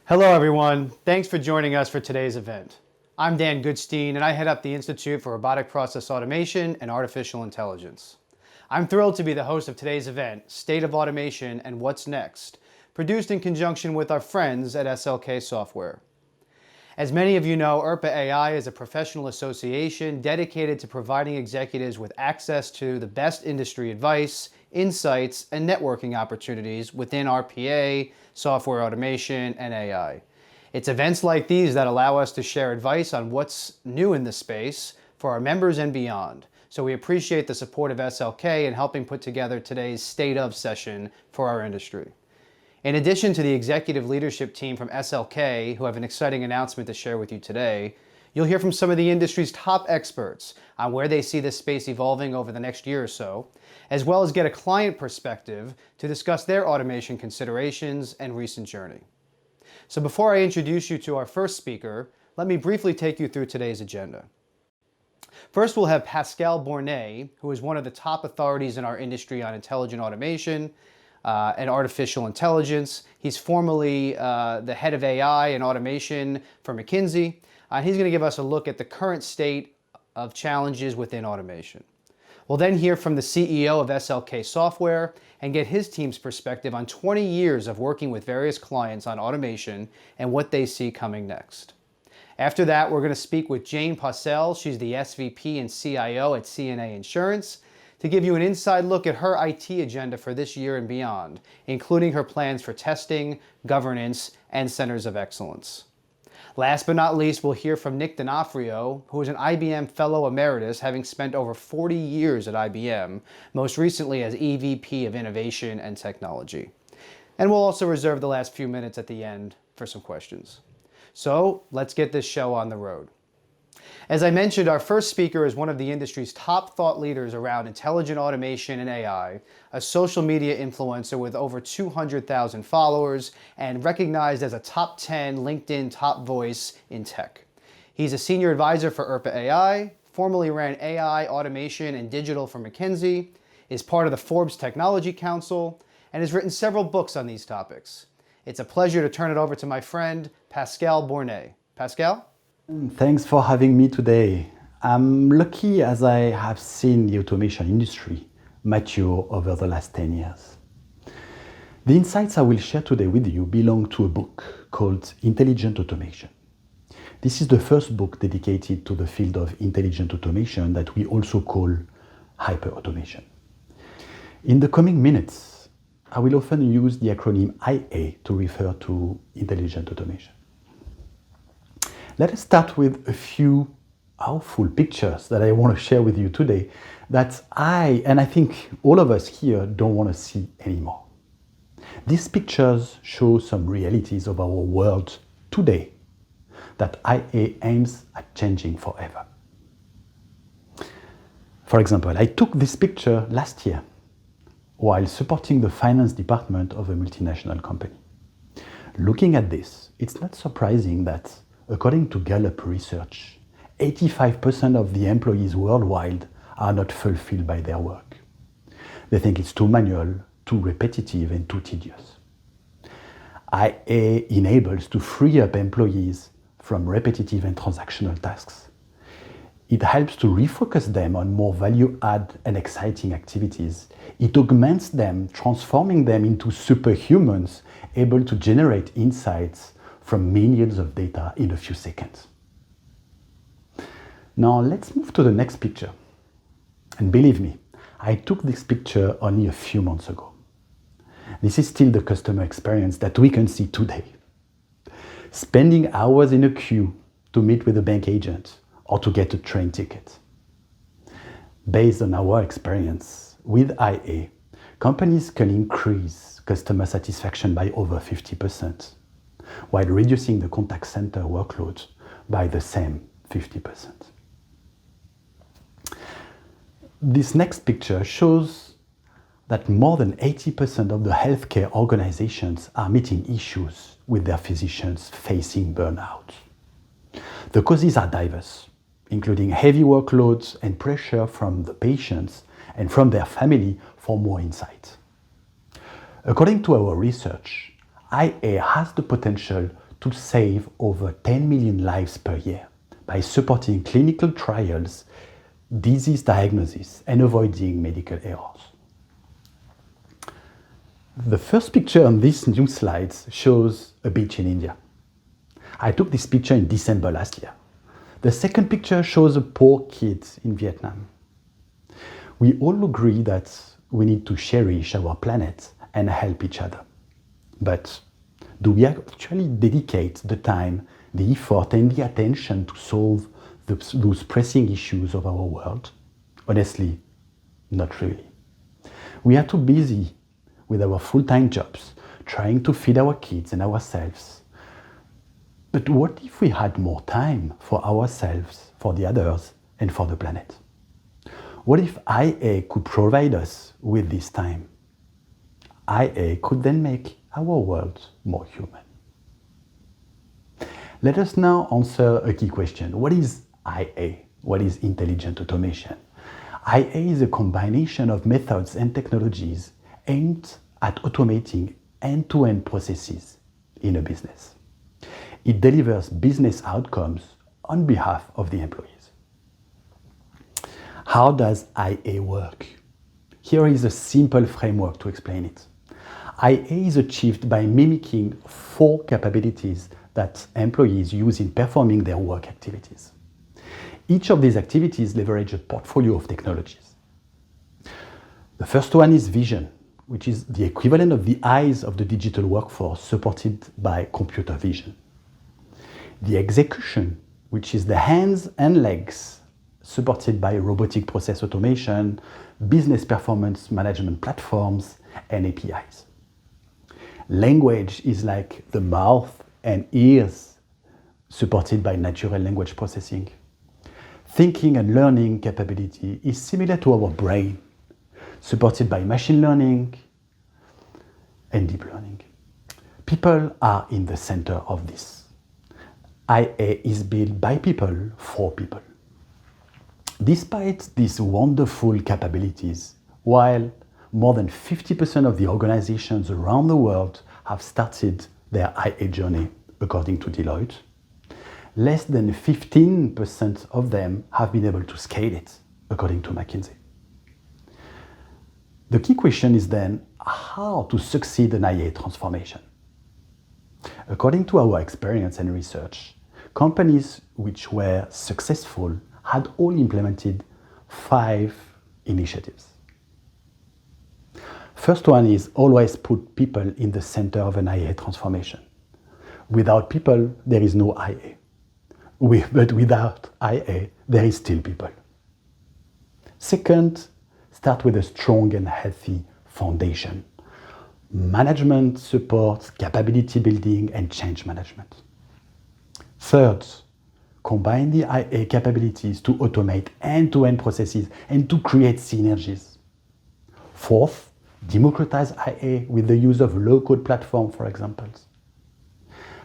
Hello everyone, thanks for joining us for today's event. I'm Dan Goodstein and I head up the Institute for Robotic Process Automation and Artificial Intelligence. I'm thrilled to be the host of today's event, State of Automation and What's Next, produced in conjunction with our friends at SLK Software. As many of you know, ERPA AI is a professional association dedicated to providing executives with access to the best industry advice, insights, and networking opportunities within RPA, software automation, and AI. It's events like these that allow us to share advice on what's new in the space for our members and beyond. So we appreciate the support of SLK in helping put together today's State of session for our industry. In addition to the executive leadership team from SLK, who have an exciting announcement to share with you today, you'll hear from some of the industry's top experts on where they see this space evolving over the next year or so, as well as get a client perspective to discuss their automation considerations and recent journey. So before I introduce you to our first speaker, let me briefly take you through today's agenda. First, we'll have Pascal Bornet, who is one of the top authorities in our industry on intelligent automation and artificial intelligence. He's formerly the head of AI and automation for McKinsey. He's going to give us a look at the current state of challenges within automation. We'll then hear from the CEO of SLK Software and get his team's perspective on 20 years of working with various clients on automation and what they see coming next. After that, we're going to speak with Jane Possell. She's the SVP and CIO at CNA Insurance, to give you an inside look at her IT agenda for this year and beyond, including her plans for testing, governance, and centers of excellence. Last but not least, we'll hear from Nick D'Onofrio, who is an IBM Fellow Emeritus, having spent over 40 years at IBM, most recently as EVP of Innovation and Technology. And we'll also reserve the last few minutes at the end for some questions. So let's get this show on the road. As I mentioned, our first speaker is one of the industry's top thought leaders around intelligent automation and AI, a social media influencer with over 200,000 followers and recognized as a top 10 LinkedIn top voice in tech. He's a senior advisor for ERPA AI, formerly ran AI, automation, and digital for McKinsey, is part of the Forbes Technology Council, and has written several books on these topics. It's a pleasure to turn it over to my friend, Pascal Bornet. Pascal? Thanks for having me today. I'm lucky as I have seen the automation industry mature over the last 10 years. The insights I will share today with you belong to a book called Intelligent Automation. This is the first book dedicated to the field of intelligent automation that we also call hyper-automation. In the coming minutes, I will often use the acronym IA to refer to intelligent automation. Let us start with a few powerful pictures that I want to share with you today that I think all of us here don't want to see anymore. These pictures show some realities of our world today that IA aims at changing forever. For example, I took this picture last year while supporting the finance department of a multinational company. Looking at this, it's not surprising that according to Gallup research, 85% of the employees worldwide are not fulfilled by their work. They think it's too manual, too repetitive, and too tedious. IA enables to free up employees from repetitive and transactional tasks. It helps to refocus them on more value-add and exciting activities. It augments them, transforming them into superhumans able to generate insights from millions of data in a few seconds. Now let's move to the next picture. And believe me, I took this picture only a few months ago. This is still the customer experience that we can see today. Spending hours in a queue to meet with a bank agent or to get a train ticket. Based on our experience with IA, companies can increase customer satisfaction by over 50%. While reducing the contact center workload by the same 50%. This next picture shows that more than 80% of the healthcare organizations are meeting issues with their physicians facing burnout. The causes are diverse, including heavy workloads and pressure from the patients and from their family for more insight. According to our research, IA has the potential to save over 10 million lives per year by supporting clinical trials, disease diagnosis, and avoiding medical errors. The first picture on this new slide shows a beach in India. I took this picture in December last year. The second picture shows a poor kid in Vietnam. We all agree that we need to cherish our planet and help each other. But do we actually dedicate the time, the effort, and the attention to solve those pressing issues of our world? Honestly, not really. We are too busy with our full-time jobs, trying to feed our kids and ourselves. But what if we had more time for ourselves, for the others, and for the planet? What if IA could provide us with this time? IA could then make our world more human. Let us now answer a key question. What is IA? What is intelligent automation? IA is a combination of methods and technologies aimed at automating end-to-end processes in a business. It delivers business outcomes on behalf of the employees. How does IA work? Here is a simple framework to explain it. IA is achieved by mimicking 4 capabilities that employees use in performing their work activities. Each of these activities leverage a portfolio of technologies. The first one is vision, which is the equivalent of the eyes of the digital workforce supported by computer vision. The execution, which is the hands and legs supported by robotic process automation, business performance management platforms, and APIs. Language is like the mouth and ears supported by natural language processing. Thinking and learning capability is similar to our brain, supported by machine learning and deep learning. People are in the center of this. IA is built by people for people. Despite these wonderful capabilities, while more than 50% of the organizations around the world have started their IA journey, according to Deloitte, less than 15% of them have been able to scale it, according to McKinsey. The key question is then how to succeed in IA transformation. According to our experience and research, companies which were successful had all implemented 5 initiatives. First one is always put people in the center of an IA transformation. Without people, there is no IA. But without IA, there is still people. Second, start with a strong and healthy foundation. Management support, capability building, and change management. Third, combine the IA capabilities to automate end-to-end processes and to create synergies. Fourth, democratize IA with the use of low-code platform, for example.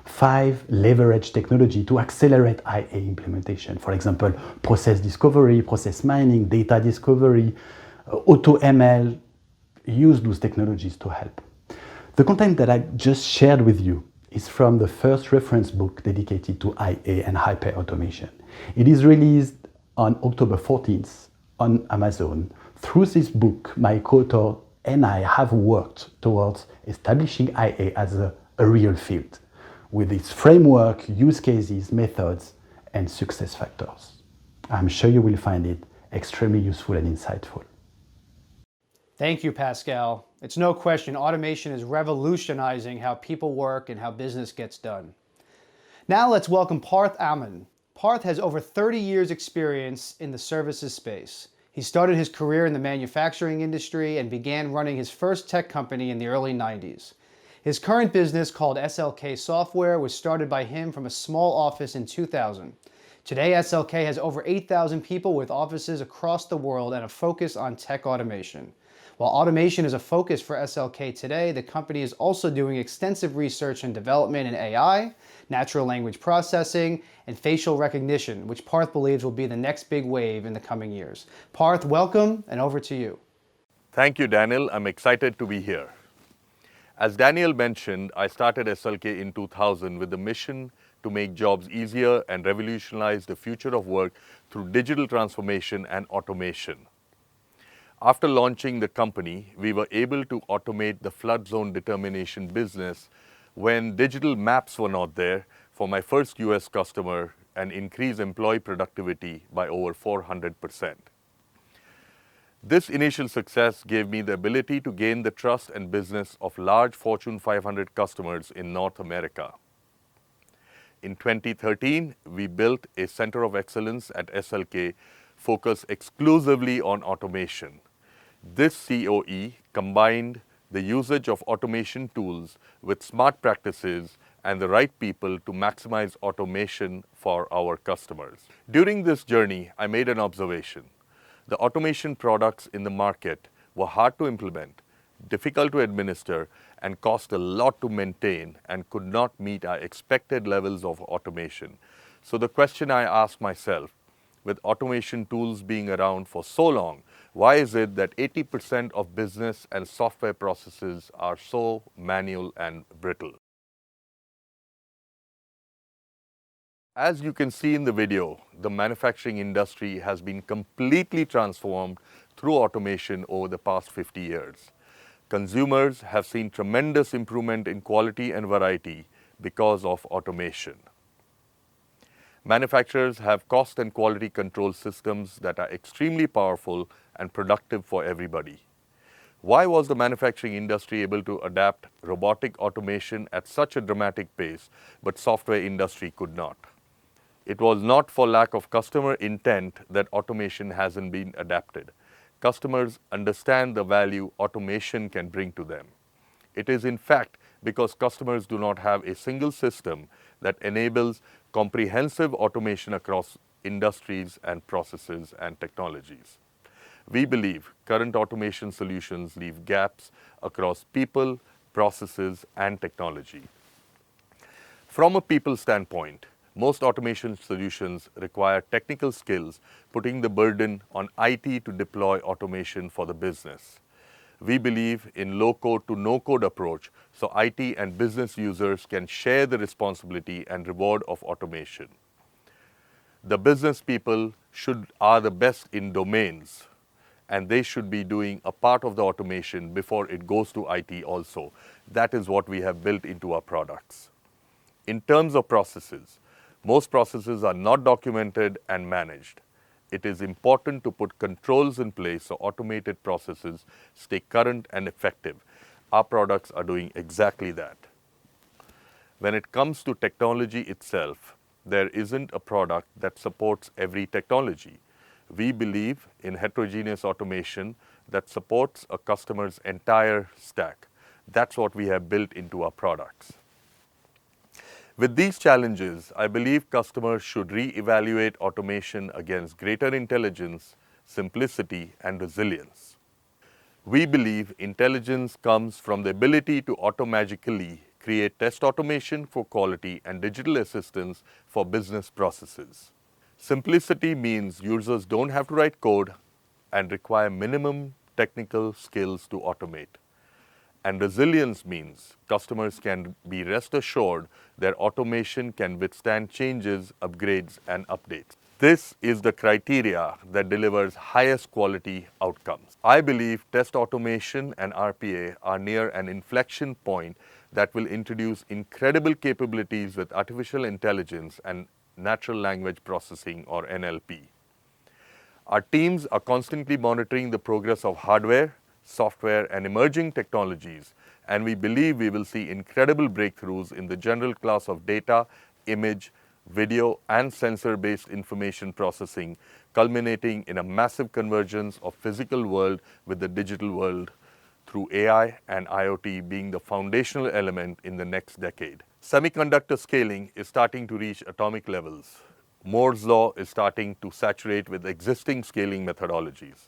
5, leverage technology to accelerate IA implementation. For example, process discovery, process mining, data discovery, AutoML. Use those technologies to help. The content that I just shared with you is from the first reference book dedicated to IA and hyper-automation. It is released on October 14th on Amazon. Through this book, my co-author and I have worked towards establishing IA as a real field, with its framework, use cases, methods, and success factors. I'm sure you will find it extremely useful and insightful. Thank you, Pascal. It's no question automation is revolutionizing how people work and how business gets done. Now let's welcome Parth Aman. Parth has over 30 years experience in the services space. He started his career in the manufacturing industry and began running his first tech company in the early 90s. His current business, called SLK Software, was started by him from a small office in 2000. Today, SLK has over 8,000 people with offices across the world and a focus on tech automation. While automation is a focus for SLK today, the company is also doing extensive research and development in AI, natural language processing, and facial recognition, which Parth believes will be the next big wave in the coming years. Parth, welcome, and over to you. Thank you, Daniel. I'm excited to be here. As Daniel mentioned, I started SLK in 2000 with the mission to make jobs easier and revolutionize the future of work through digital transformation and automation. After launching the company, we were able to automate the flood zone determination business when digital maps were not there for my first US customer and increase employee productivity by over 400%. This initial success gave me the ability to gain the trust and business of large Fortune 500 customers in North America. In 2013, we built a center of excellence at SLK focused exclusively on automation. This COE combined the usage of automation tools with smart practices and the right people to maximize automation for our customers. During this journey, I made an observation. The automation products in the market were hard to implement, difficult to administer, and cost a lot to maintain and could not meet our expected levels of automation. So the question I asked myself, with automation tools being around for so long, why is it that 80% of business and software processes are so manual and brittle? As you can see in the video, the manufacturing industry has been completely transformed through automation over the past 50 years. Consumers have seen tremendous improvement in quality and variety because of automation. Manufacturers have cost and quality control systems that are extremely powerful and productive for everybody. Why was the manufacturing industry able to adapt robotic automation at such a dramatic pace, but software industry could not? It was not for lack of customer intent that automation hasn't been adapted. Customers understand the value automation can bring to them. It is in fact because customers do not have a single system that enables comprehensive automation across industries and processes and technologies. We believe current automation solutions leave gaps across people, processes, and technology. From a people standpoint, most automation solutions require technical skills, putting the burden on IT to deploy automation for the business. We believe in low-code to no-code approach, so IT and business users can share the responsibility and reward of automation. The business people are the best in domains, and they should be doing a part of the automation before it goes to IT also. That is what we have built into our products. In terms of processes, most processes are not documented and managed. It is important to put controls in place so automated processes stay current and effective. Our products are doing exactly that. When it comes to technology itself, there isn't a product that supports every technology. We believe in heterogeneous automation that supports a customer's entire stack. That's what we have built into our products. With these challenges, I believe customers should re-evaluate automation against greater intelligence, simplicity, and resilience. We believe intelligence comes from the ability to automagically create test automation for quality and digital assistance for business processes. Simplicity means users don't have to write code and require minimum technical skills to automate. And resilience means customers can be rest assured their automation can withstand changes, upgrades, and updates. This is the criteria that delivers highest quality outcomes. I believe test automation and RPA are near an inflection point that will introduce incredible capabilities with artificial intelligence and natural language processing, or NLP. Our teams are constantly monitoring the progress of hardware, software, and emerging technologies, and we believe we will see incredible breakthroughs in the general class of data, image, video, and sensor-based information processing, culminating in a massive convergence of physical world with the digital world through AI and IoT being the foundational element in the next decade. Semiconductor scaling is starting to reach atomic levels. Moore's law is starting to saturate with existing scaling methodologies.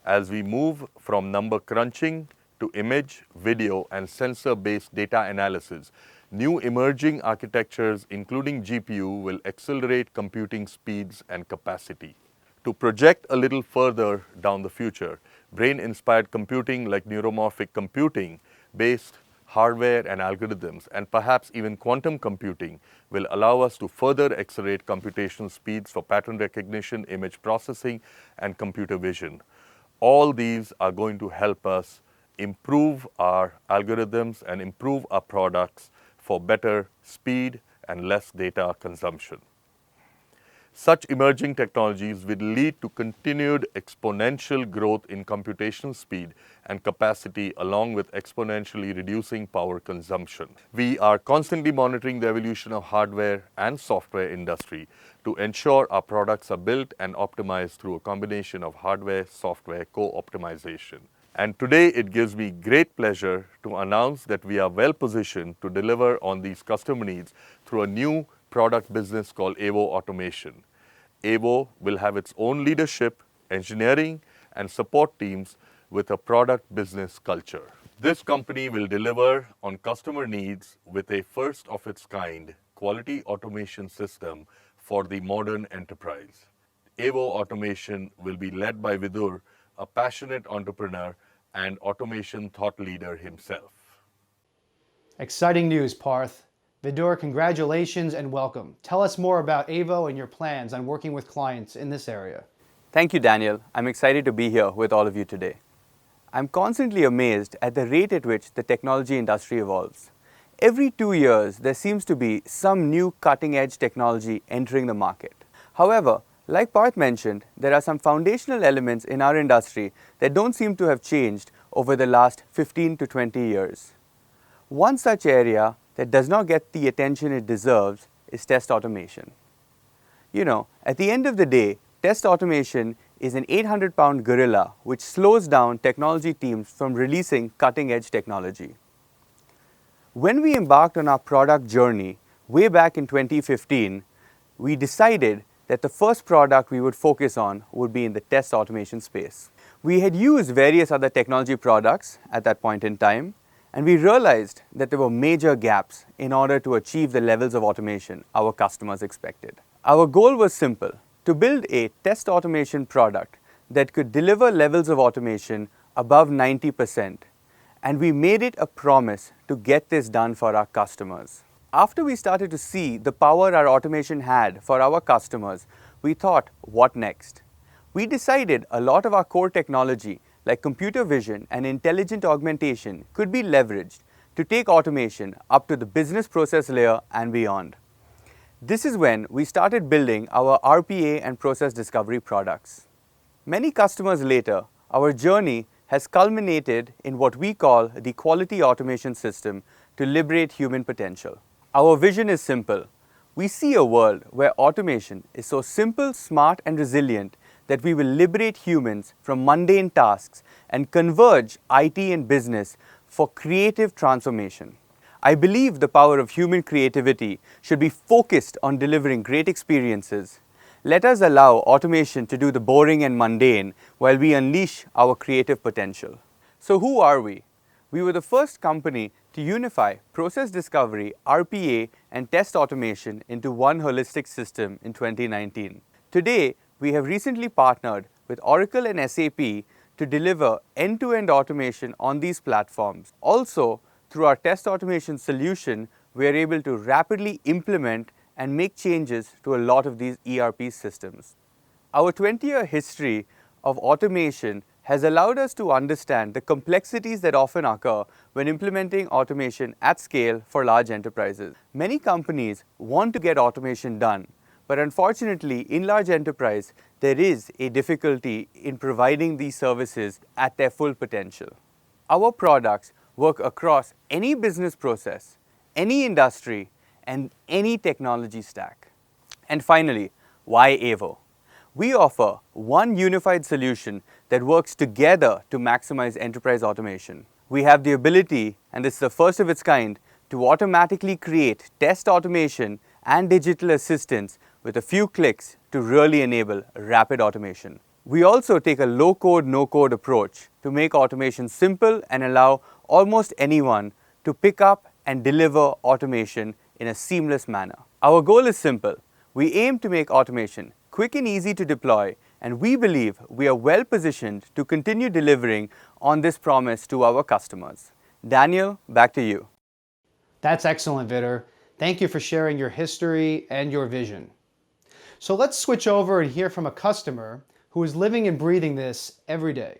As we move from number crunching to image, video, and sensor-based data analysis, new emerging architectures, including GPU, will accelerate computing speeds and capacity. To project a little further down the future, brain-inspired computing like neuromorphic computing based hardware and algorithms, and perhaps even quantum computing will allow us to further accelerate computational speeds for pattern recognition, image processing, and computer vision. All these are going to help us improve our algorithms and improve our products for better speed and less data consumption. Such emerging technologies will lead to continued exponential growth in computational speed and capacity, along with exponentially reducing power consumption. We are constantly monitoring the evolution of hardware and software industry to ensure our products are built and optimized through a combination of hardware-software co-optimization. And today it gives me great pleasure to announce that we are well positioned to deliver on these customer needs through a new product business called Evo Automation. Evo will have its own leadership, engineering, and support teams with a product business culture. This company will deliver on customer needs with a first of its kind quality automation system for the modern enterprise. Evo Automation will be led by Vidur, a passionate entrepreneur and automation thought leader himself. Exciting news, Parth. Vidur, congratulations and welcome. Tell us more about Evo and your plans on working with clients in this area. Thank you, Daniel. I'm excited to be here with all of you today. I'm constantly amazed at the rate at which the technology industry evolves. Every 2 years, there seems to be some new cutting-edge technology entering the market. However, like Parth mentioned, there are some foundational elements in our industry that don't seem to have changed over the last 15 to 20 years. One such area that does not get the attention it deserves is test automation. You know, at the end of the day, test automation is an 800-pound gorilla which slows down technology teams from releasing cutting-edge technology. When we embarked on our product journey way back in 2015, we decided that the first product we would focus on would be in the test automation space. We had used various other technology products at that point in time, and we realized that there were major gaps in order to achieve the levels of automation our customers expected. Our goal was simple: to build a test automation product that could deliver levels of automation above 90%, and we made it a promise to get this done for our customers. After we started to see the power our automation had for our customers, we thought, what next? We decided a lot of our core technology, like computer vision and intelligent augmentation, could be leveraged to take automation up to the business process layer and beyond. This is when we started building our RPA and process discovery products. Many customers later, our journey has culminated in what we call the quality automation system to liberate human potential. Our vision is simple. We see a world where automation is so simple, smart, and resilient that we will liberate humans from mundane tasks and converge IT and business for creative transformation. I believe the power of human creativity should be focused on delivering great experiences. Let us allow automation to do the boring and mundane while we unleash our creative potential. So who are we? We were the first company to unify process discovery, RPA, and test automation into one holistic system in 2019. Today, we have recently partnered with Oracle and SAP to deliver end-to-end automation on these platforms. Also, through our test automation solution, we are able to rapidly implement and make changes to a lot of these ERP systems. Our 20-year history of automation has allowed us to understand the complexities that often occur when implementing automation at scale for large enterprises. Many companies want to get automation done, but unfortunately, in large enterprise, there is a difficulty in providing these services at their full potential. Our products work across any business process, any industry, and any technology stack. And finally, why Evo? We offer one unified solution that works together to maximize enterprise automation. We have the ability, and this is the first of its kind, to automatically create test automation and digital assistance with a few clicks to really enable rapid automation. We also take a low-code, no-code approach to make automation simple and allow almost anyone to pick up and deliver automation in a seamless manner. Our goal is simple. We aim to make automation quick and easy to deploy, and we believe we are well positioned to continue delivering on this promise to our customers. Daniel, back to you. That's excellent, Vitor. Thank you for sharing your history and your vision. So let's switch over and hear from a customer who is living and breathing this every day.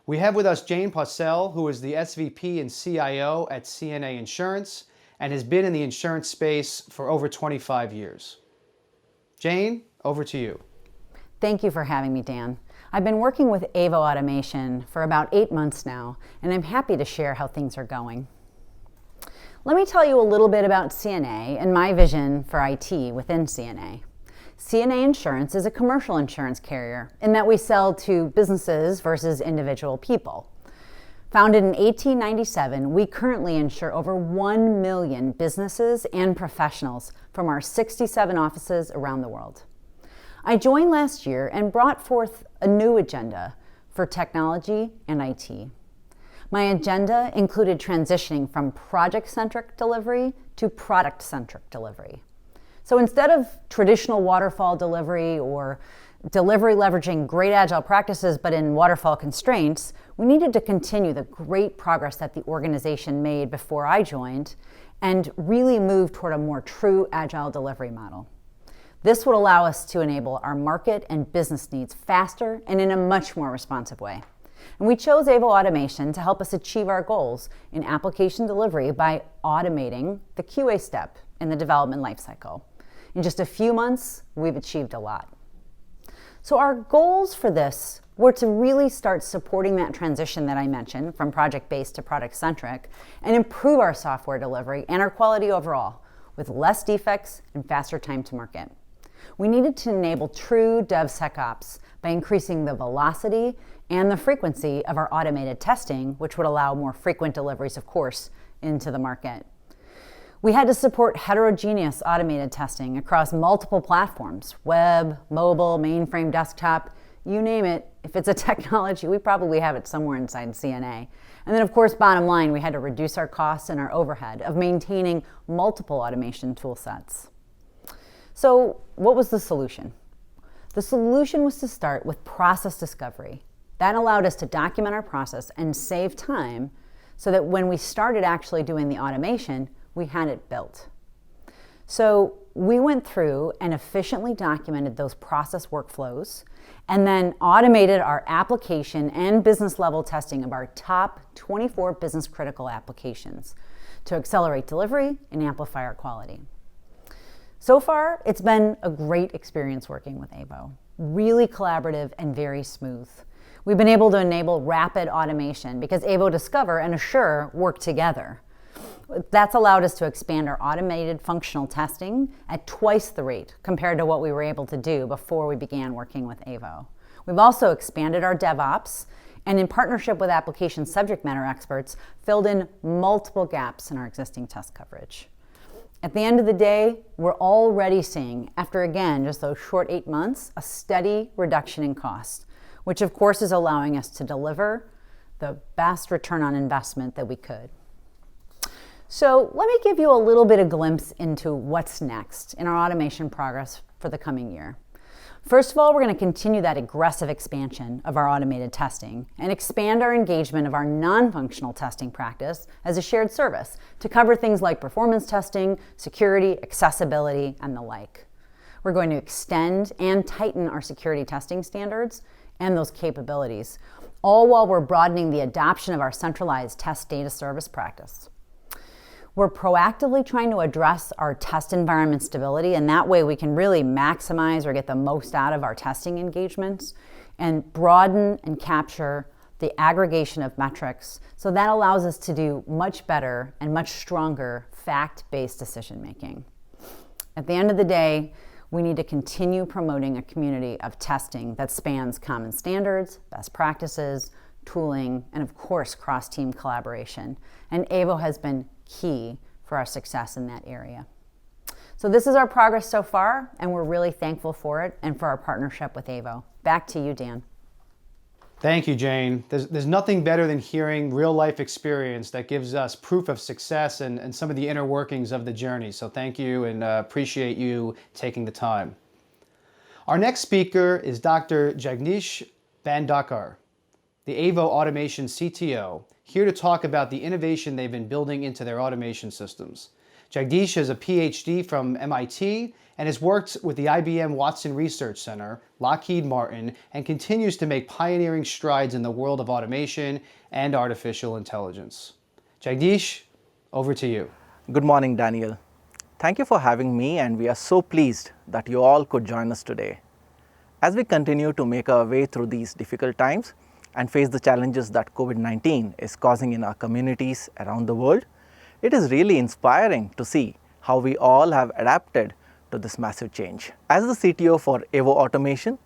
We have with us Jane Parcell, who is the SVP and CIO at CNA Insurance and has been in the insurance space for over 25 years. Jane, over to you. Thank you for having me, Dan. I've been working with Avo Automation for about 8 months now, and I'm happy to share how things are going. Let me tell you a little bit about CNA and my vision for IT within CNA. CNA Insurance is a commercial insurance carrier in that we sell to businesses versus individual people. Founded in 1897, we currently insure over 1 million businesses and professionals from our 67 offices around the world. I joined last year and brought forth a new agenda for technology and IT. My agenda included transitioning from project-centric delivery to product-centric delivery. So instead of traditional waterfall delivery or delivery leveraging great agile practices but in waterfall constraints, we needed to continue the great progress that the organization made before I joined and really move toward a more true agile delivery model. This would allow us to enable our market and business needs faster and in a much more responsive way. And we chose Avo Automation to help us achieve our goals in application delivery by automating the QA step in the development lifecycle. In just a few months, we've achieved a lot. So our goals for this were to really start supporting that transition that I mentioned from project-based to product-centric and improve our software delivery and our quality overall with less defects and faster time to market. We needed to enable true DevSecOps by increasing the velocity and the frequency of our automated testing, which would allow more frequent deliveries, of course, into the market. We had to support heterogeneous automated testing across multiple platforms, web, mobile, mainframe, desktop, you name it. If it's a technology, we probably have it somewhere inside CNA. And then, of course, bottom line, we had to reduce our costs and our overhead of maintaining multiple automation tool sets. So what was the solution? The solution was to start with process discovery. That allowed us to document our process and save time so that when we started actually doing the automation, we had it built. So we went through and efficiently documented those process workflows and then automated our application and business level testing of our top 24 business critical applications to accelerate delivery and amplify our quality. So far, it's been a great experience working with Avo. Really collaborative and very smooth. We've been able to enable rapid automation because Avo Discover and Assure work together. That's allowed us to expand our automated functional testing at twice the rate compared to what we were able to do before we began working with Avo. We've also expanded our DevOps and in partnership with application subject matter experts, filled in multiple gaps in our existing test coverage. At the end of the day, we're already seeing, after again, just those short 8 months, a steady reduction in cost, which of course is allowing us to deliver the best return on investment that we could. So let me give you a little bit of glimpse into what's next in our automation progress for the coming year. First of all, we're going to continue that aggressive expansion of our automated testing and expand our engagement of our non-functional testing practice as a shared service to cover things like performance testing, security, accessibility, and the like. We're going to extend and tighten our security testing standards and those capabilities, all while we're broadening the adoption of our centralized test data service practice. We're proactively trying to address our test environment stability, and that way we can really maximize or get the most out of our testing engagements and broaden and capture the aggregation of metrics. So that allows us to do much better and much stronger fact-based decision making. At the end of the day, we need to continue promoting a community of testing that spans common standards, best practices, tooling, and of course, cross-team collaboration. And Avo has been key for our success in that area. So this is our progress so far, and we're really thankful for it and for our partnership with Avo. Back to you, Dan. Thank you, Jane. There's nothing better than hearing real-life experience that gives us proof of success and some of the inner workings of the journey. So thank you and appreciate you taking the time. Our next speaker is Dr. Jagnish Bandakar. the Avo Automation CTO, here to talk about the innovation they've been building into their automation systems. Jagdish has a PhD from MIT and has worked with the IBM Watson Research Center, Lockheed Martin, and continues to make pioneering strides in the world of automation and artificial intelligence. Jagdish, over to you. Good morning, Daniel. Thank you for having me, and we are so pleased that you all could join us today. As we continue to make our way through these difficult times and face the challenges that COVID-19 is causing in our communities around the world, it is really inspiring to see how we all have adapted to this massive change. As the CTO for Avo Automation,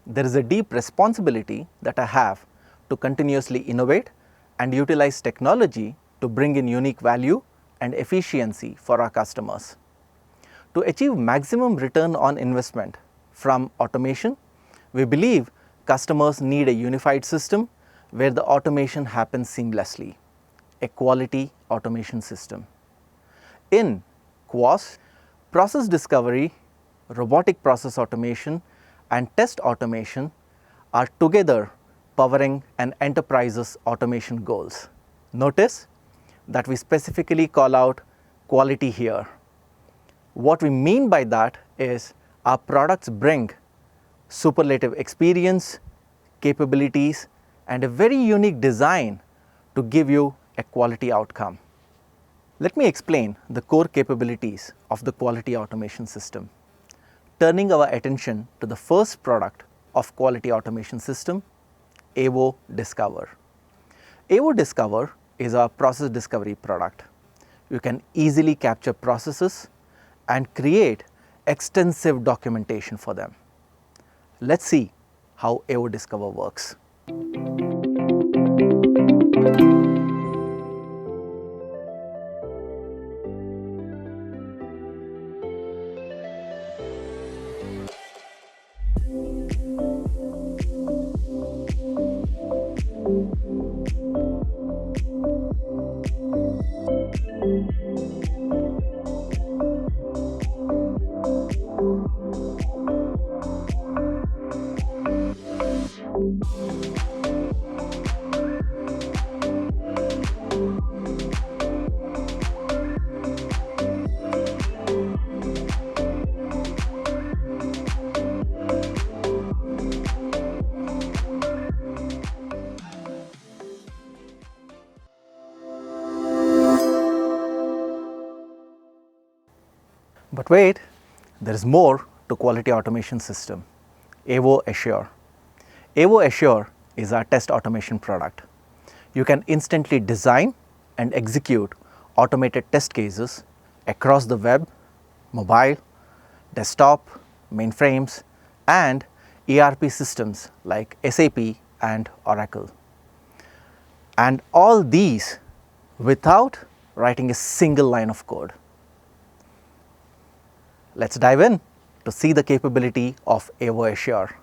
there is a deep responsibility that I have to continuously innovate and utilize technology to bring in unique value and efficiency for our customers. To achieve maximum return on investment from automation, we believe customers need a unified system where the automation happens seamlessly, a quality automation system. In QoS, process discovery, robotic process automation, and test automation are together powering an enterprise's automation goals. Notice that we specifically call out quality here. What we mean by that is our products bring superlative experience, capabilities, and a very unique design to give you a quality outcome. Let me explain the core capabilities of the quality automation system. Turning our attention to the first product of quality automation system, Avo Discover. Avo Discover is our process discovery product. You can easily capture processes and create extensive documentation for them. Let's see how Avo Discover works. But wait, there is more to quality automation system, Avo Assure. Avo Assure is our test automation product. You can instantly design and execute automated test cases across the web, mobile, desktop, mainframes, and ERP systems like SAP and Oracle. And all these without writing a single line of code. Let's dive in to see the capability of Avo Assure.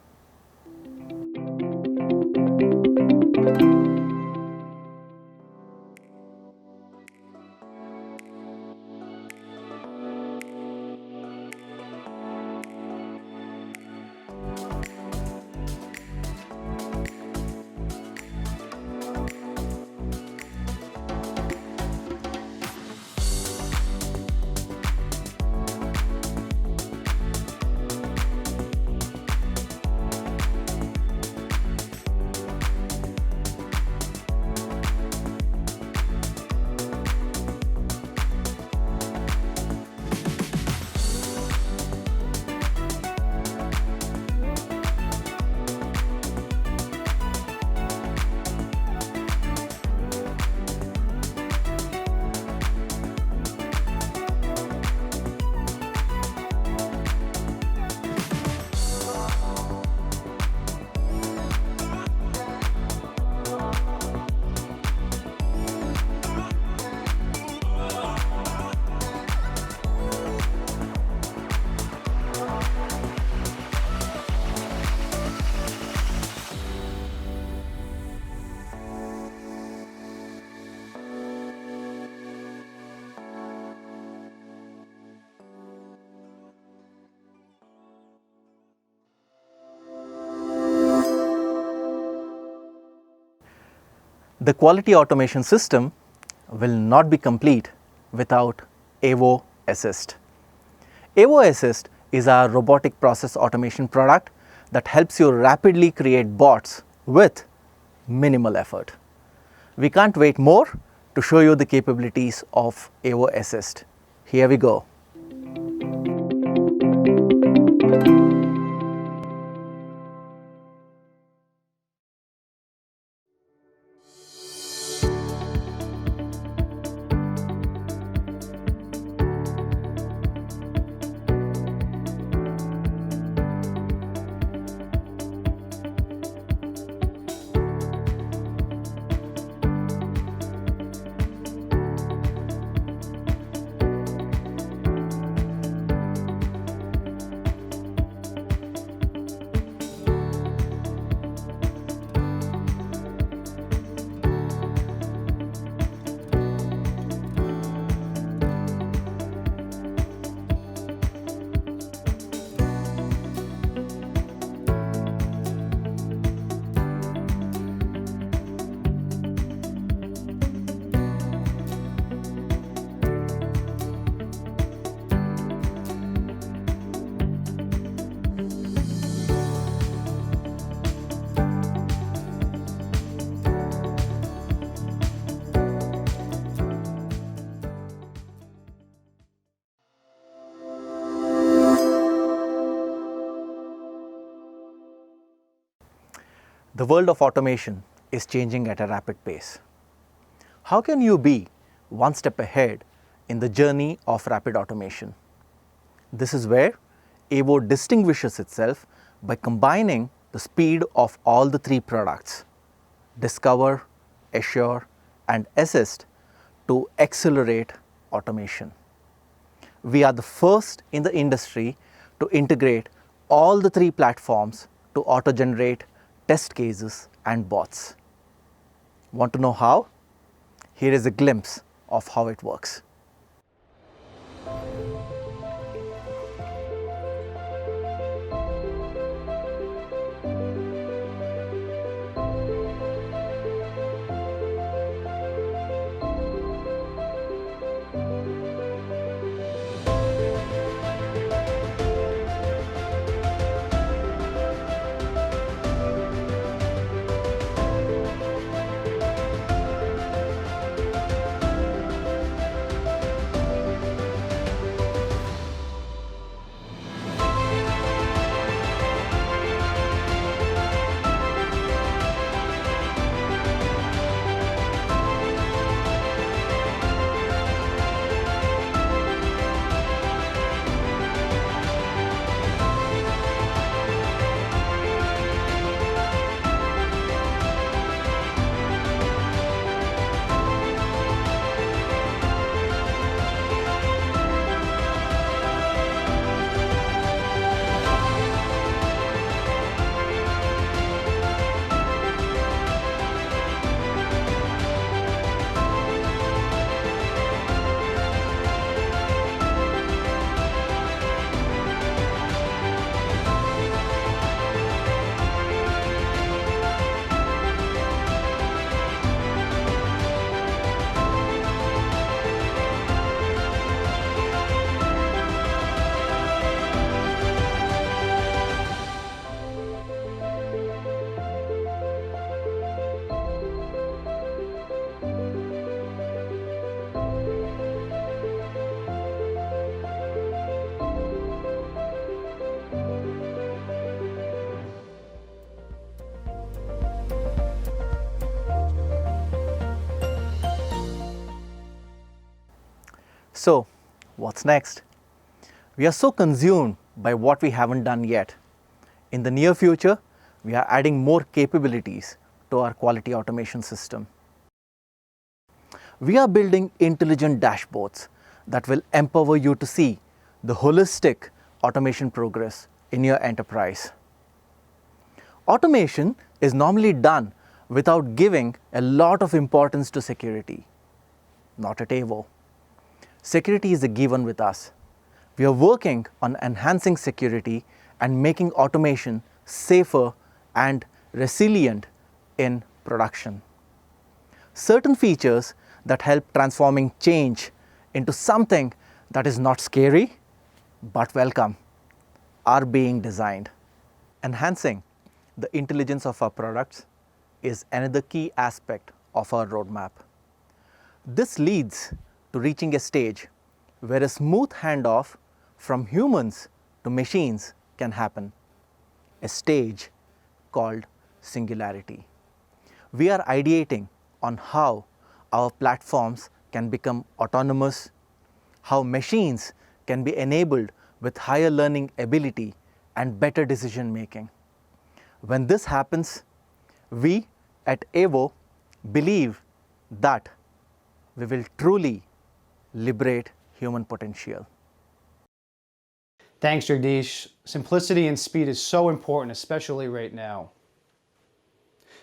The quality automation system will not be complete without AVO Assist. AVO Assist is our robotic process automation product that helps you rapidly create bots with minimal effort. We can't wait more to show you the capabilities of AVO Assist. Here we go. The world of automation is changing at a rapid pace. How can you be one step ahead in the journey of rapid automation? This is where AVO distinguishes itself by combining the speed of all the three products, Discover, Assure, and Assist, to accelerate automation. We are the first in the industry to integrate all the three platforms to auto-generate test cases and bots. Want to know how? Here is a glimpse of how it works. So, what's next? We are so consumed by what we haven't done yet. In the near future, we are adding more capabilities to our quality automation system. We are building intelligent dashboards that will empower you to see the holistic automation progress in your enterprise. Automation is normally done without giving a lot of importance to security. Not at AVO. Security is a given with us. We are working on enhancing security and making automation safer and resilient in production. certain features that help transforming change into something that is not scary but welcome are being designed. Enhancing the intelligence of our products is another key aspect of our roadmap. This leads to reaching a stage where a smooth handoff from humans to machines can happen, a stage called singularity. We are ideating on how our platforms can become autonomous, how machines can be enabled with higher learning ability and better decision making. When this happens, we at AVO believe that we will truly liberate human potential. Thanks, Jagdish. Simplicity and speed is so important, especially right now.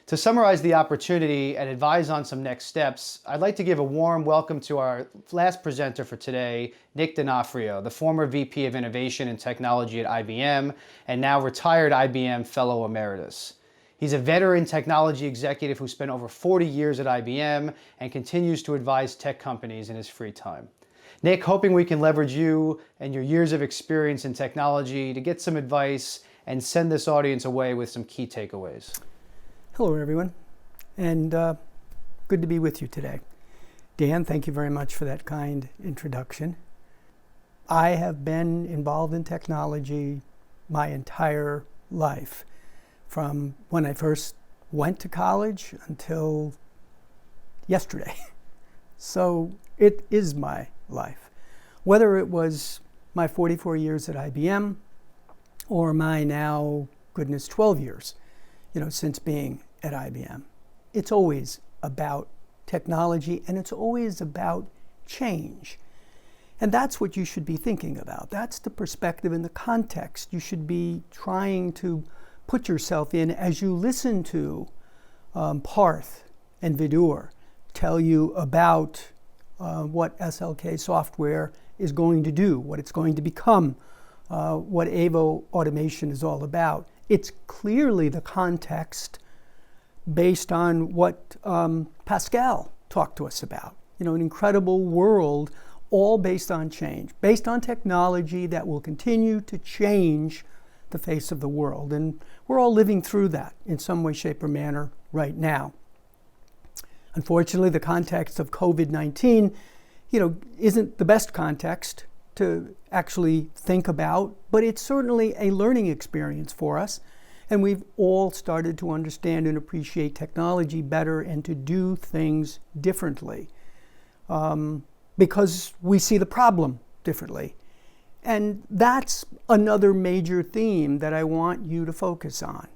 To summarize the opportunity and advise on some next steps, I'd like to give a warm welcome to our last presenter for today, Nick D'Onofrio, the former VP of Innovation and Technology at IBM and now retired IBM Fellow Emeritus. He's a veteran technology executive who spent over 40 years at IBM and continues to advise tech companies in his free time. Nick, hoping we can leverage you and your years of experience in technology to get some advice and send this audience away with some key takeaways. Hello, everyone, and good to be with you today. Dan, thank you very much for that kind introduction. I have been involved in technology my entire life, from when I first went to college until yesterday. So it is my life. Whether it was my 44 years at IBM or my now, goodness, 12 years since being at IBM. It's always about technology and it's always about change. And that's what you should be thinking about. That's the perspective and the context you should be trying to put yourself in as you listen to Parth and Vidur tell you about what SLK software is going to do, what it's going to become, what AVO automation is all about. It's clearly the context based on what Pascal talked to us about. An incredible world, all based on change, based on technology that will continue to change the face of the world. And we're all living through that in some way, shape, or manner right now. Unfortunately, the context of COVID-19, isn't the best context to actually think about, but it's certainly a learning experience for us. And we've all started to understand and appreciate technology better and to do things differently because we see the problem differently. And that's another major theme that I want you to focus on,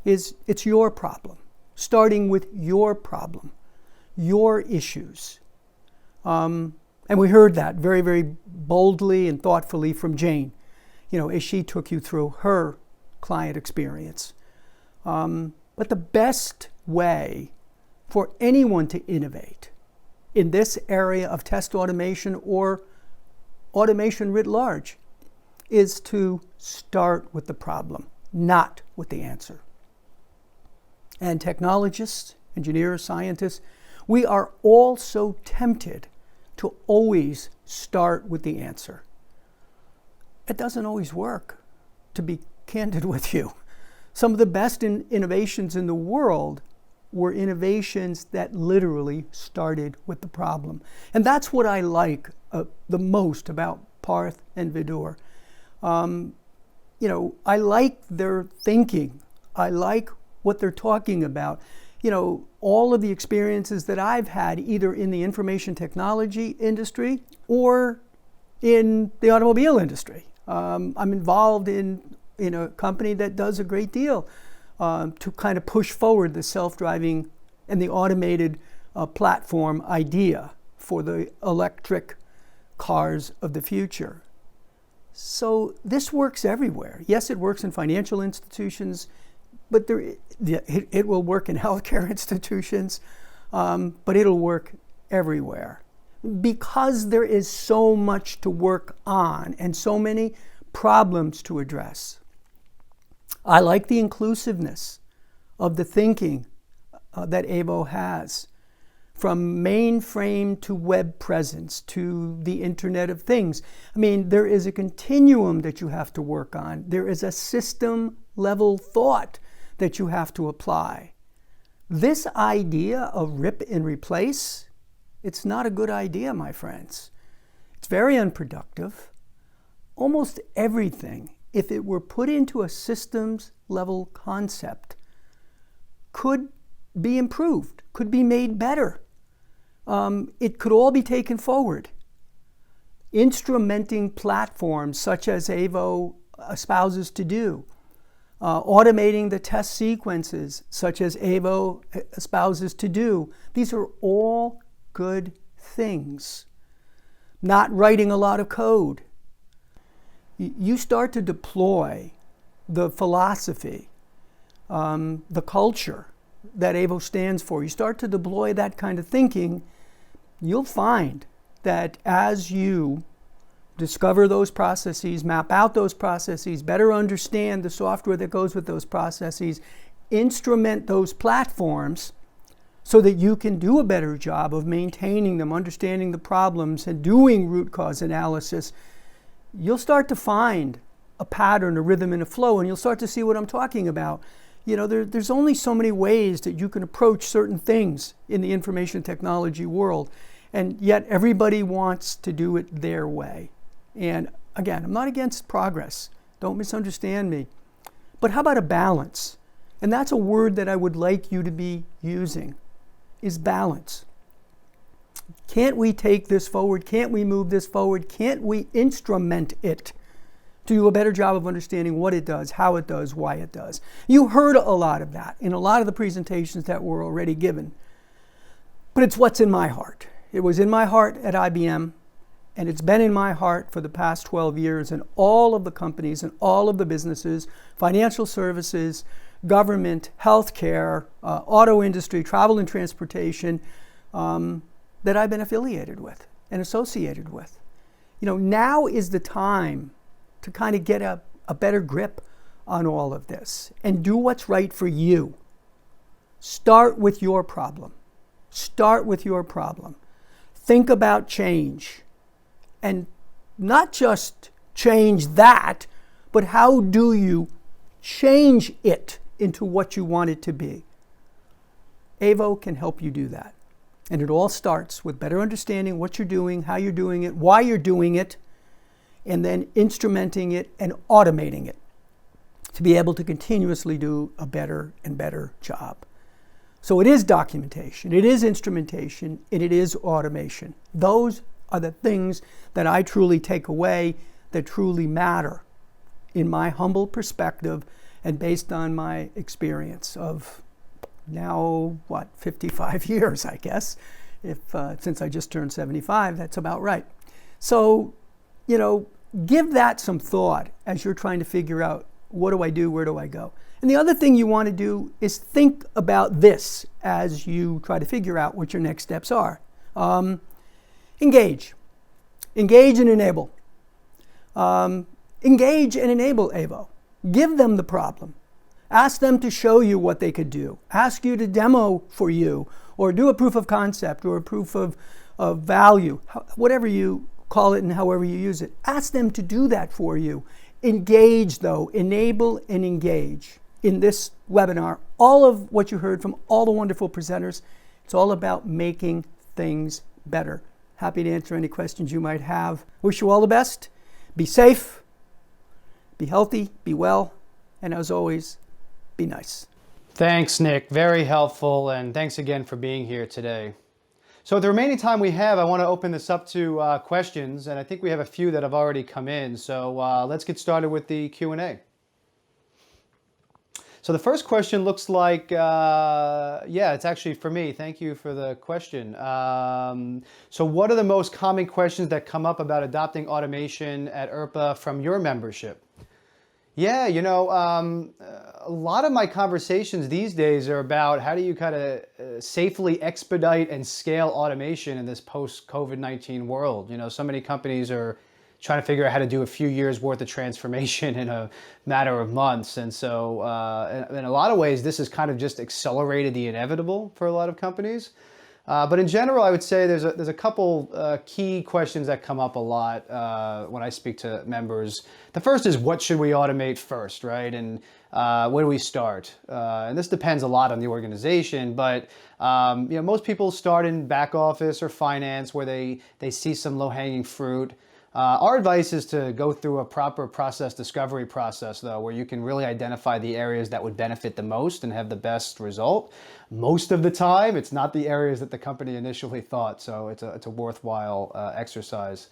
is it's your problem, starting with your problem, your issues. And we heard that very, very boldly and thoughtfully from Jane, as she took you through her client experience. But the best way for anyone to innovate in this area of test automation or automation writ large is to start with the problem, not with the answer. And technologists, engineers, scientists, we are all so tempted to always start with the answer. It doesn't always work, to be candid with you. Some of the best innovations in the world were innovations that literally started with the problem. And that's what I like the most about Parth and Vidur. I like their thinking. I like what they're talking about. All of the experiences that I've had either in the information technology industry or in the automobile industry. I'm involved in a company that does a great deal to kind of push forward the self-driving and the automated platform idea for the electric cars of the future. So this works everywhere. Yes, it works in financial institutions, but it will work in healthcare institutions, but it'll work everywhere. Because there is so much to work on and so many problems to address. I like the inclusiveness of the thinking that AVO has. from mainframe to web presence to the Internet of Things. I mean, there is a continuum that you have to work on. There is a system level thought that you have to apply. This idea of rip and replace, it's not a good idea, my friends. It's very unproductive. Almost everything, if it were put into a systems level concept, could be improved, could be made better. It could all be taken forward. Instrumenting platforms such as AVO espouses to do, automating the test sequences such as AVO espouses to do, these are all good things. Not writing a lot of code. You start to deploy the philosophy, the culture that AVO stands for. You start to deploy that kind of thinking, you'll find that as you discover those processes, map out those processes, better understand the software that goes with those processes, instrument those platforms so that you can do a better job of maintaining them, understanding the problems, and doing root cause analysis, you'll start to find a pattern, a rhythm, and a flow, and you'll start to see what I'm talking about. You know, there's only so many ways that you can approach certain things in the information technology world, and yet everybody wants to do it their way. And again, I'm not against progress. Don't misunderstand me. But how about a balance? And that's a word that I would like you to be using, is balance. Can't we take this forward? Can't we move this forward? Can't we instrument it to do a better job of understanding what it does, how it does, why it does? You heard a lot of that in a lot of the presentations that were already given. But it's what's in my heart. It was in my heart at IBM, and it's been in my heart for the past 12 years in all of the companies and all of the businesses, financial services, government, healthcare, auto industry, travel and transportation, that I've been affiliated with and associated with. You know, now is the time to kind of get a better grip on all of this and do what's right for you. Start with your problem. Start with your problem. Think about change. And not just change that, but how do you change it into what you want it to be? AVO can help you do that. And it all starts with better understanding what you're doing, how you're doing it, why you're doing it, and then instrumenting it and automating it to be able to continuously do a better and better job. So it is documentation, it is instrumentation, and it is automation. Those are the things that I truly take away that truly matter in my humble perspective and based on my experience of now, 55 years, I guess. Since I just turned 75, that's about right. So, you know, give that some thought as you're trying to figure out, what do I do, where do I go? And the other thing you want to do is think about this as you try to figure out what your next steps are. Engage. Engage and enable. Engage and enable AVO. Give them the problem. Ask them to show you what they could do. Ask you to demo for you, or do a proof of concept, or a proof of value, whatever you call it and however you use it. Ask them to do that for you. Engage, though. Enable and engage. In this webinar, all of what you heard from all the wonderful presenters, it's all about making things better. Happy to answer any questions you might have. Wish you all the best. Be safe, be healthy, be well, and as always, be nice. Thanks, Nick. Very helpful, and thanks again for being here today. So the remaining time we have, I want to open this up to questions, and I think we have a few that have already come in. So let's get started with the Q&A. So the first question looks like, yeah, it's actually for me. Thank you for the question. So what are the most common questions that come up about adopting automation at IRPA from your membership? Yeah, you know, a lot of my conversations these days are about how do you kind of safely expedite and scale automation in this post-COVID-19 world. You know, so many companies are trying to figure out how to do a few years worth of transformation in a matter of months. And so in a lot of ways, this has kind of just accelerated the inevitable for a lot of companies. But in general, I would say there's a couple key questions that come up a lot when I speak to members. The first is, what should we automate first, right? And where do we start? And this depends a lot on the organization, but most people start in back office or finance where they see some low-hanging fruit. Our advice is to go through a proper process discovery process, though, where you can really identify the areas that would benefit the most and have the best result. Most of the time, it's not the areas that the company initially thought, so it's a worthwhile exercise.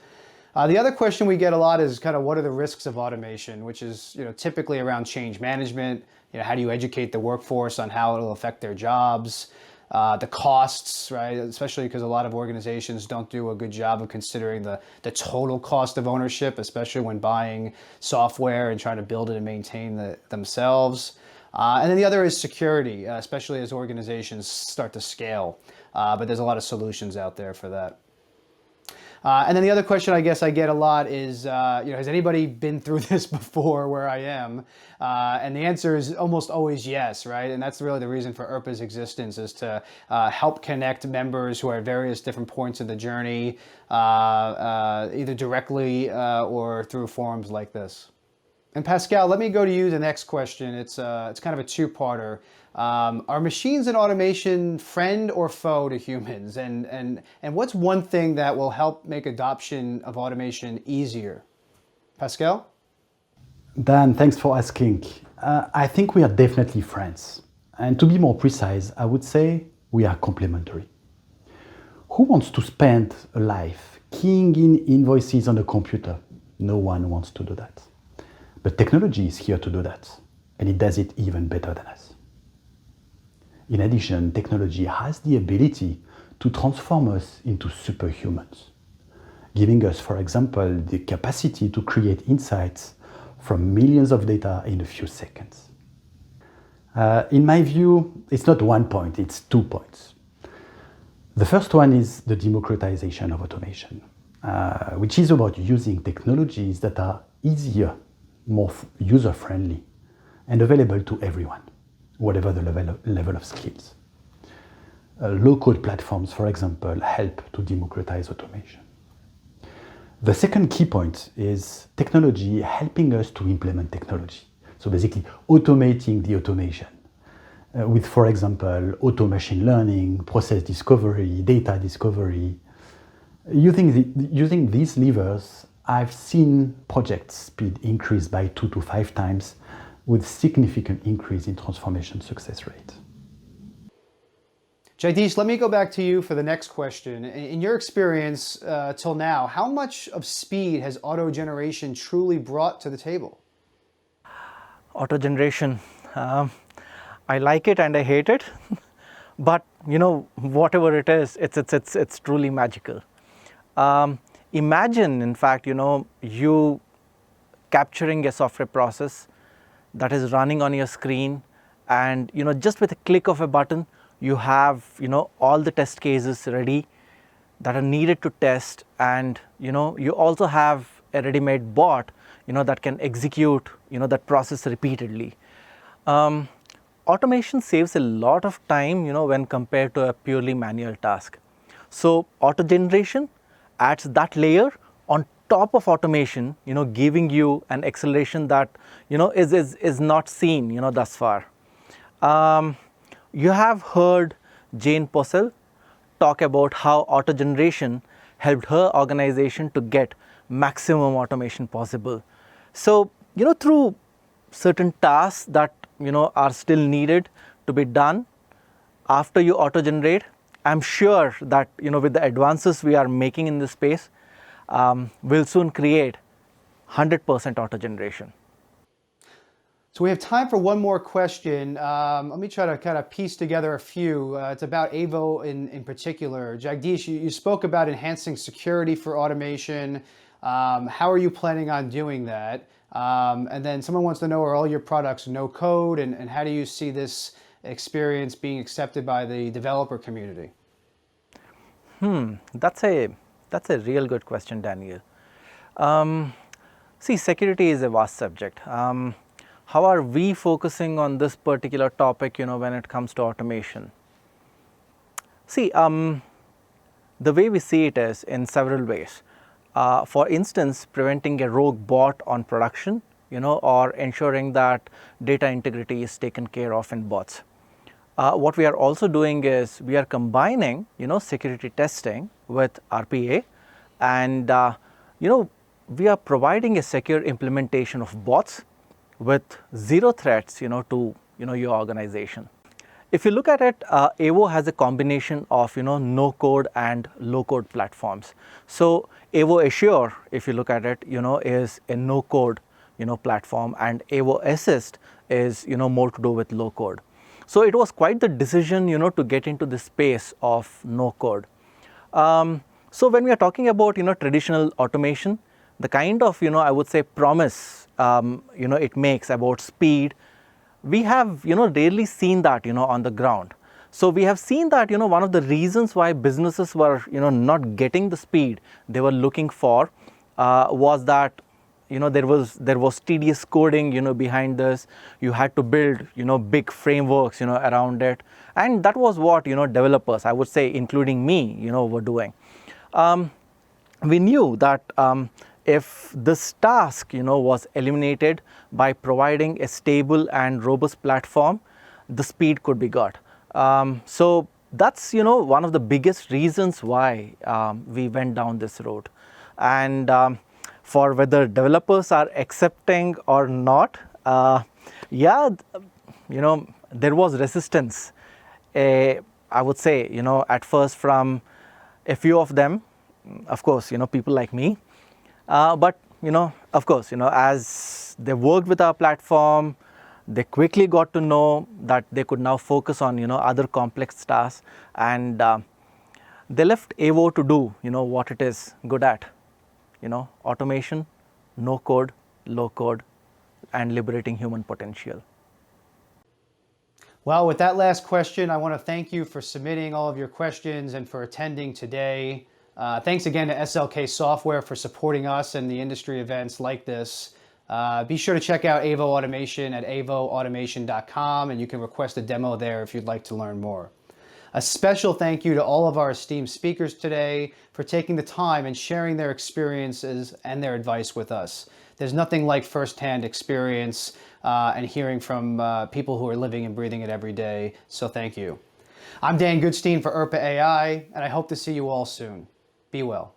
The other question we get a lot is kind of what are the risks of automation, which is typically around change management. How do you educate the workforce on how it'll affect their jobs? The costs, right? Especially because a lot of organizations don't do a good job of considering the total cost of ownership, especially when buying software and trying to build it and maintain themselves. And then the other is security, especially as organizations start to scale. But there's a lot of solutions out there for that. And then the other question I guess I get a lot is, has anybody been through this before where I am? And the answer is almost always yes, right? And that's really the reason for ERPA's existence, is to help connect members who are at various different points in the journey, either directly or through forums like this. And Pascal, let me go to you the next question. It's kind of a two-parter. Are machines and automation friend or foe to humans? And what's one thing that will help make adoption of automation easier? Pascal? Dan, thanks for asking. I think we are definitely friends. And to be more precise, I would say we are complementary. Who wants to spend a life keying in invoices on a computer? No one wants to do that. But technology is here to do that, and it does it even better than us. In addition, technology has the ability to transform us into superhumans, giving us, for example, the capacity to create insights from millions of data in a few seconds. In my view, it's not one point, it's 2 points. The first one is the democratization of automation, which is about using technologies that are easier, more user-friendly, and available to everyone, whatever the level of skills. Low-code platforms, for example, help to democratize automation. The second key point is technology helping us to implement technology. So basically automating the automation with, for example, auto machine learning, process discovery, data discovery. Using these levers, I've seen project speed increase by 2 to 5 times with significant increase in transformation success rate. Jagdish, let me go back to you for the next question. In your experience till now, how much of speed has auto generation truly brought to the table? Auto generation, I like it and I hate it, but whatever it is, it's truly magical. Imagine, in fact, you capturing a software process that is running on your screen, and just with a click of a button, you have all the test cases ready that are needed to test, and you also have a ready-made bot that can execute that process repeatedly. Automation saves a lot of time when compared to a purely manual task. So auto generation adds that layer on top of automation, giving you an acceleration that is not seen thus far. You have heard Jane Possel talk about how auto generation helped her organization to get maximum automation possible. So through certain tasks that are still needed to be done after you auto generate, I'm sure that with the advances we are making in this space, we'll soon create 100% auto generation. So we have time for one more question. Let me try to kind of piece together a few. It's about AVO in particular. Jagdish, you spoke about enhancing security for automation. How are you planning on doing that? And then someone wants to know, are all your products no code, and how do you see this experience being accepted by the developer community? That's a real good question, Daniel. See, security is a vast subject. How are we focusing on this particular topic, when it comes to automation? See, the way we see it is in several ways. For instance, preventing a rogue bot on production, or ensuring that data integrity is taken care of in bots. What we are also doing is we are combining, security testing with RPA, and we are providing a secure implementation of bots with zero threats, to your organization. If you look at it, AVO has a combination of no-code and low-code platforms. So AVO Assure, if you look at it, is a no-code platform, and AVO Assist is more to do with low-code. So it was quite the decision to get into the space of no-code. So when we are talking about traditional automation, the kind of I would say promise it makes about speed, we have rarely seen that on the ground. So we have seen that one of the reasons why businesses were not getting the speed they were looking for was that there was tedious coding behind this. You had to build big frameworks around it, and that was what developers, I would say including me, were doing. We knew that if this task was eliminated by providing a stable and robust platform, the speed could be got. So that's one of the biggest reasons why we went down this road. And for whether developers are accepting or not, yeah, there was resistance, I would say, at first from a few of them, of course, people like me. But of course, as they worked with our platform, they quickly got to know that they could now focus on other complex tasks, and they left AVO to do what it is good at, automation, no code, low code, and liberating human potential. Well, with that last question, I want to thank you for submitting all of your questions and for attending today. Thanks again to SLK Software for supporting us and the industry events like this. Be sure to check out AVO Automation at avoautomation.com, and you can request a demo there if you'd like to learn more. A special thank you to all of our esteemed speakers today for taking the time and sharing their experiences and their advice with us. There's nothing like firsthand experience and hearing from people who are living and breathing it every day, so thank you. I'm Dan Goodstein for ERPA AI, and I hope to see you all soon. Be well.